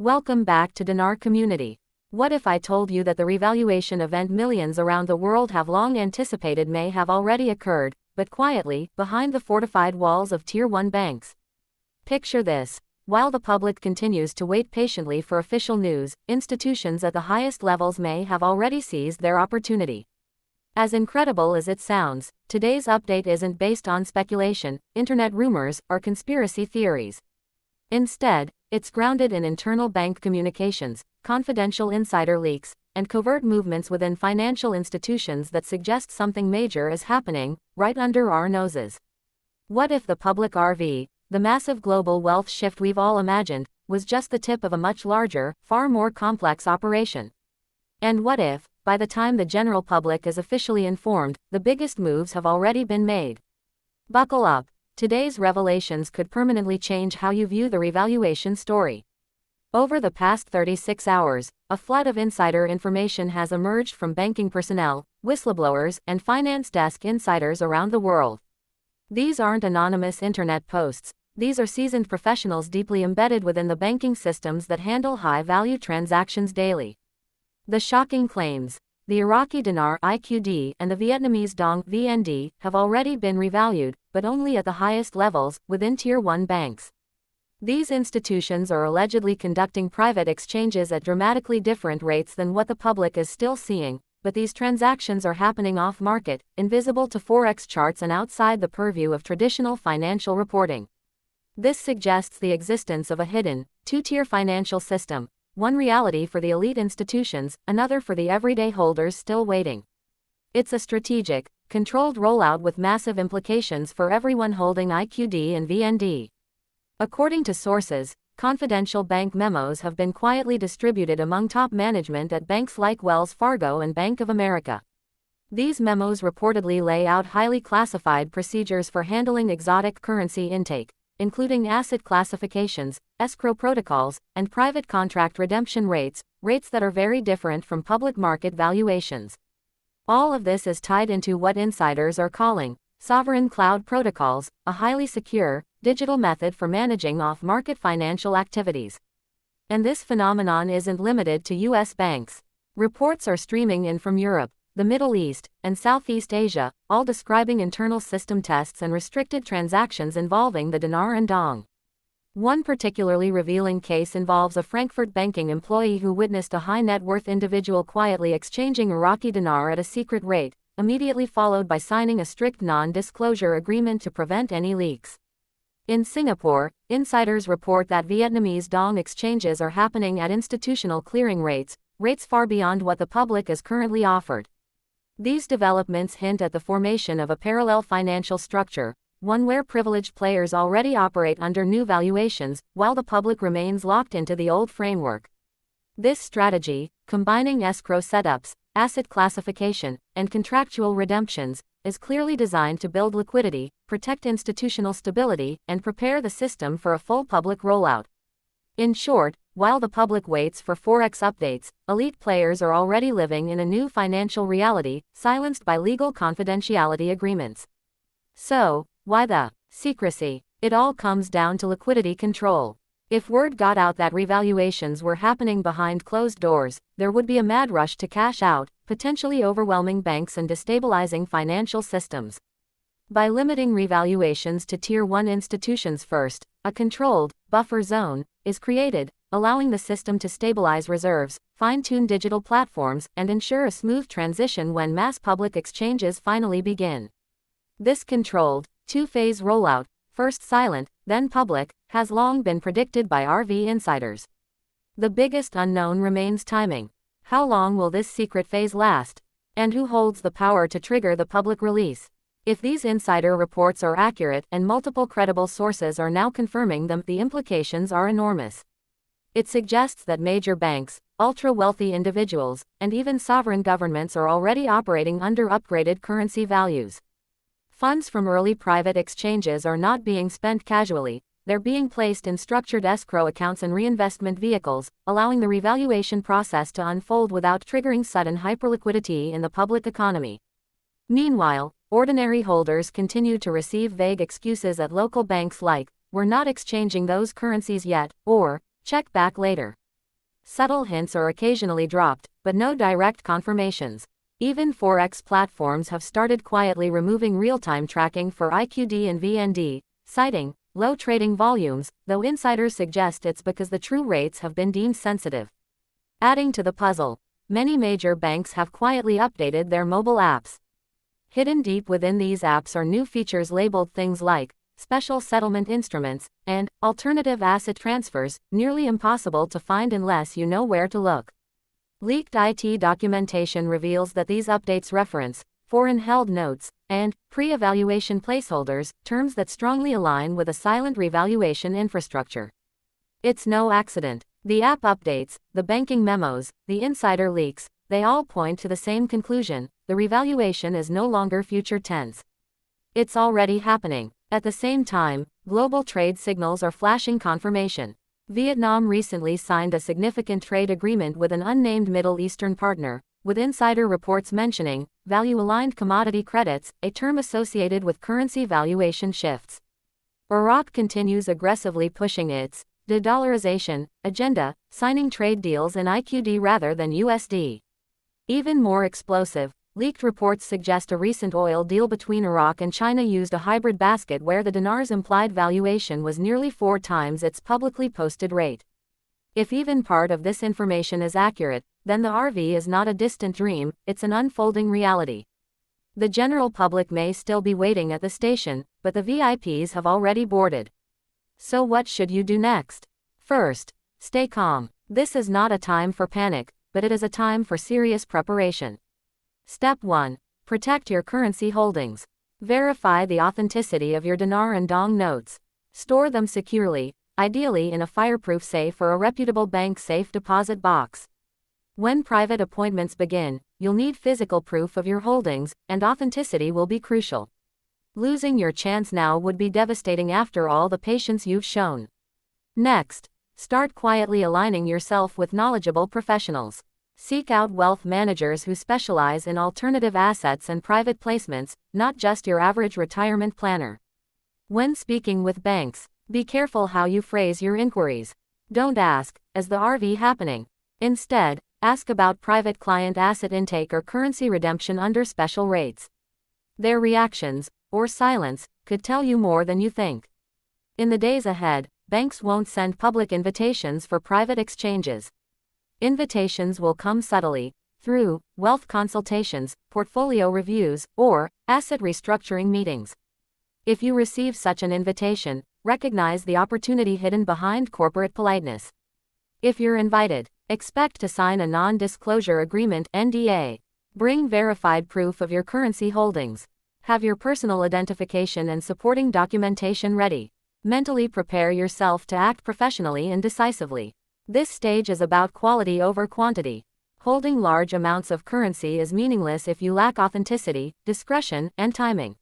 Welcome back to Dinar Community. What if I told you that the revaluation event millions around the world have long anticipated may have already occurred, but quietly, behind the fortified walls of Tier 1 banks? Picture this. While the public continues to wait patiently for official news, institutions at the highest levels may have already seized their opportunity. As incredible as it sounds, today's update isn't based on speculation, internet rumors, or conspiracy theories. Instead, it's grounded in internal bank communications, confidential insider leaks, and covert movements within financial institutions that suggest something major is happening, right under our noses. What if the public RV, the massive global wealth shift we've all imagined, was just the tip of a much larger, far more complex operation? And what if, by the time the general public is officially informed, the biggest moves have already been made? Buckle up. Today's revelations could permanently change how you view the revaluation story. Over the past 36 hours, a flood of insider information has emerged from banking personnel, whistleblowers, and finance desk insiders around the world. These aren't anonymous internet posts. These are seasoned professionals deeply embedded within the banking systems that handle high-value transactions daily. The shocking claims: the Iraqi Dinar (IQD) and the Vietnamese Dong (VND) have already been revalued, but only at the highest levels, within Tier 1 banks. These institutions are allegedly conducting private exchanges at dramatically different rates than what the public is still seeing, but these transactions are happening off-market, invisible to Forex charts and outside the purview of traditional financial reporting. This suggests the existence of a hidden, two-tier financial system. One reality for the elite institutions, another for the everyday holders still waiting. It's a strategic, controlled rollout with massive implications for everyone holding IQD and VND. According to sources, confidential bank memos have been quietly distributed among top management at banks like Wells Fargo and Bank of America. These memos reportedly lay out highly classified procedures for handling exotic currency intake, including asset classifications, escrow protocols, and private contract redemption rates that are very different from public market valuations. All of this is tied into what insiders are calling sovereign cloud protocols, a highly secure, digital method for managing off-market financial activities. And this phenomenon isn't limited to U.S. banks. Reports are streaming in from Europe, the Middle East, and Southeast Asia, all describing internal system tests and restricted transactions involving the dinar and dong. One particularly revealing case involves a Frankfurt banking employee who witnessed a high-net-worth individual quietly exchanging Iraqi dinar at a secret rate, immediately followed by signing a strict non-disclosure agreement to prevent any leaks. In Singapore, insiders report that Vietnamese dong exchanges are happening at institutional clearing rates far beyond what the public is currently offered. These developments hint at the formation of a parallel financial structure, one where privileged players already operate under new valuations, while the public remains locked into the old framework. This strategy, combining escrow setups, asset classification, and contractual redemptions, is clearly designed to build liquidity, protect institutional stability, and prepare the system for a full public rollout. In short, while the public waits for Forex updates, elite players are already living in a new financial reality, silenced by legal confidentiality agreements. So, why the secrecy? It all comes down to liquidity control. If word got out that revaluations were happening behind closed doors, there would be a mad rush to cash out, potentially overwhelming banks and destabilizing financial systems. By limiting revaluations to Tier 1 institutions first, a controlled, buffer zone is created, allowing the system to stabilize reserves, fine-tune digital platforms, and ensure a smooth transition when mass public exchanges finally begin. This controlled, two-phase rollout, first silent, then public, has long been predicted by RV insiders. The biggest unknown remains timing. How long will this secret phase last? And who holds the power to trigger the public release? If these insider reports are accurate and multiple credible sources are now confirming them, the implications are enormous. It suggests that major banks, ultra-wealthy individuals, and even sovereign governments are already operating under upgraded currency values. Funds from early private exchanges are not being spent casually, they're being placed in structured escrow accounts and reinvestment vehicles, allowing the revaluation process to unfold without triggering sudden hyperliquidity in the public economy. Meanwhile, ordinary holders continue to receive vague excuses at local banks like, "We're not exchanging those currencies yet," or "Check back later." Subtle hints are occasionally dropped, but no direct confirmations. Even Forex platforms have started quietly removing real-time tracking for IQD and VND, citing low trading volumes, though insiders suggest it's because the true rates have been deemed sensitive. Adding to the puzzle, many major banks have quietly updated their mobile apps. Hidden deep within these apps are new features labeled things like special settlement instruments and alternative asset transfers, nearly impossible to find unless you know where to look. Leaked IT documentation reveals that these updates reference foreign-held notes and pre-evaluation placeholders, terms that strongly align with a silent revaluation infrastructure. It's no accident. The app updates, the banking memos, the insider leaks, they all point to the same conclusion: the revaluation is no longer future tense. It's already happening. At the same time, global trade signals are flashing confirmation. Vietnam recently signed a significant trade agreement with an unnamed Middle Eastern partner, with insider reports mentioning value-aligned commodity credits, a term associated with currency valuation shifts. Iraq continues aggressively pushing its de-dollarization agenda, signing trade deals in IQD rather than USD. Even more explosive, leaked reports suggest a recent oil deal between Iraq and China used a hybrid basket where the dinar's implied valuation was nearly 4 times its publicly posted rate. If even part of this information is accurate, then the RV is not a distant dream, it's an unfolding reality. The general public may still be waiting at the station, but the VIPs have already boarded. So what should you do next? First, stay calm. This is not a time for panic, but it is a time for serious preparation. Step 1. Protect your currency holdings. Verify the authenticity of your dinar and dong notes. Store them securely, ideally in a fireproof safe or a reputable bank safe deposit box. When private appointments begin, you'll need physical proof of your holdings, and authenticity will be crucial. Losing your chance now would be devastating after all the patience you've shown. Next, start quietly aligning yourself with knowledgeable professionals. Seek out wealth managers who specialize in alternative assets and private placements, not just your average retirement planner. When speaking with banks, be careful how you phrase your inquiries. Don't ask, "Is the RV happening?" Instead, ask about private client asset intake or currency redemption under special rates. Their reactions, or silence, could tell you more than you think. In the days ahead, banks won't send public invitations for private exchanges. Invitations will come subtly, through wealth consultations, portfolio reviews, or asset restructuring meetings. If you receive such an invitation, recognize the opportunity hidden behind corporate politeness. If you're invited, expect to sign a non-disclosure agreement (NDA). Bring verified proof of your currency holdings. Have your personal identification and supporting documentation ready. Mentally prepare yourself to act professionally and decisively. This stage is about quality over quantity. Holding large amounts of currency is meaningless if you lack authenticity, discretion, and timing.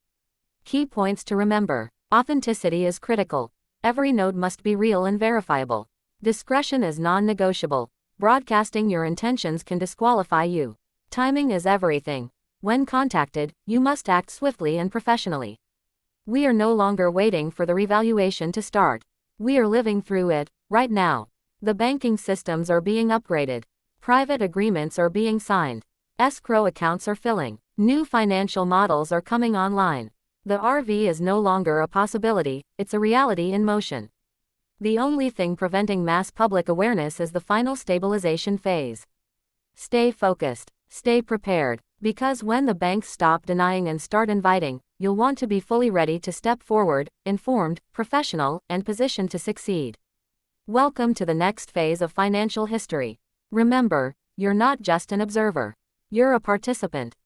Key points to remember. Authenticity is critical. Every note must be real and verifiable. Discretion is non-negotiable. Broadcasting your intentions can disqualify you. Timing is everything. When contacted, you must act swiftly and professionally. We are no longer waiting for the revaluation to start. We are living through it, right now. The banking systems are being upgraded. Private agreements are being signed. Escrow accounts are filling. New financial models are coming online. The RV is no longer a possibility, it's a reality in motion. The only thing preventing mass public awareness is the final stabilization phase. Stay focused. Stay prepared. Because when the banks stop denying and start inviting, you'll want to be fully ready to step forward, informed, professional, and positioned to succeed. Welcome to the next phase of financial history. Remember, you're not just an observer. You're a participant.